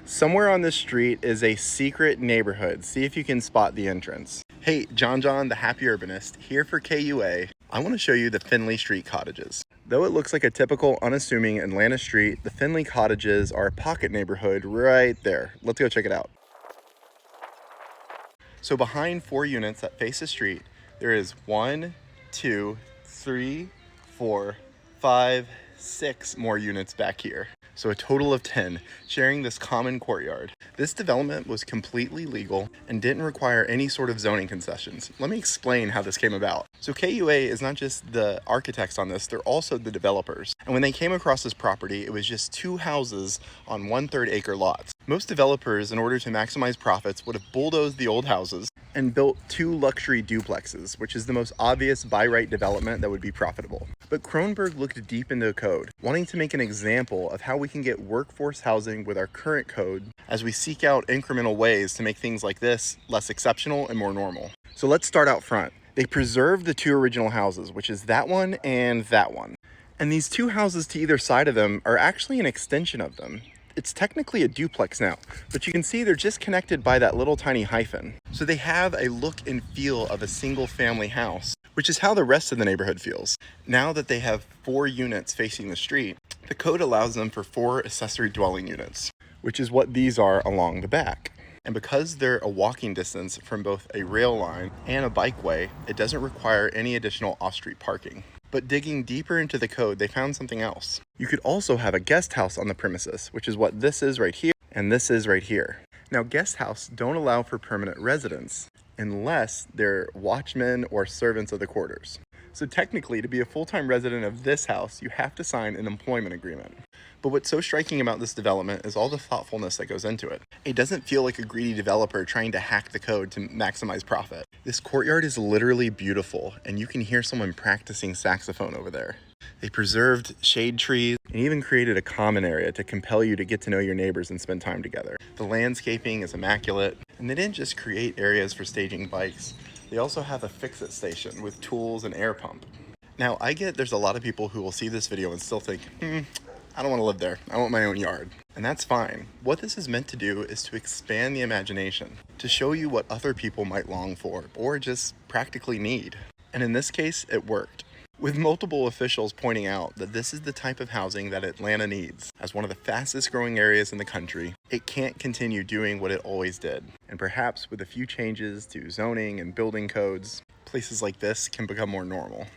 Somewhere on this street is a secret neighborhood. See if you can spot the entrance. Hey, John, the Happy Urbanist, here for KUA. I want to show you the Finley Street cottages. Though it looks like a typical unassuming Atlanta street, the Finley cottages are a pocket neighborhood right there. Let's go check it out. So behind 4 units that face the street, there is 1, 2, 3, 4, 5, 6 more units back here. So a total of 10 sharing this common courtyard. This development was completely legal and didn't require any sort of zoning concessions. Let me explain how this came about. So KUA is not just the architects on this, they're also the developers. And when they came across this property, it was just 2 houses on 1/3 acre lots. Most developers, in order to maximize profits, would have bulldozed the old houses and built 2 luxury duplexes, which is the most obvious by right development that would be profitable. But Kronberg looked deep into the code, wanting to make an example of how we can get workforce housing with our current code as we seek out incremental ways to make things like this less exceptional and more normal. So let's start out front. They preserved the 2 original houses, which is that one and that one. And these 2 houses to either side of them are actually an extension of them. It's technically a duplex now, but you can see they're just connected by that little tiny hyphen. So they have a look and feel of a single family house, which is how the rest of the neighborhood feels. Now that they have 4 units facing the street, the code allows them for 4 accessory dwelling units, which is what these are along the back. And because they're a walking distance from both a rail line and a bikeway, it doesn't require any additional off-street parking. But digging deeper into the code, they found something else. You could also have a guest house on the premises, which is what this is right here, and this is right here. Now, guest houses don't allow for permanent residents unless they're watchmen or servants of the quarters. So technically, to be a full-time resident of this house, you have to sign an employment agreement. But what's so striking about this development is all the thoughtfulness that goes into it. It doesn't feel like a greedy developer trying to hack the code to maximize profit. This courtyard is literally beautiful, and you can hear someone practicing saxophone over there. They preserved shade trees and even created a common area to compel you to get to know your neighbors and spend time together. The landscaping is immaculate, and they didn't just create areas for staging bikes. They also have a fix-it station with tools and air pump. Now, I get there's a lot of people who will see this video and still think, I don't want to live there. I want my own yard. And that's fine. What this is meant to do is to expand the imagination, to show you what other people might long for or just practically need. And in this case, it worked, with multiple officials pointing out that this is the type of housing that Atlanta needs. As one of the fastest growing areas in the country, it can't continue doing what it always did. And perhaps with a few changes to zoning and building codes, places like this can become more normal.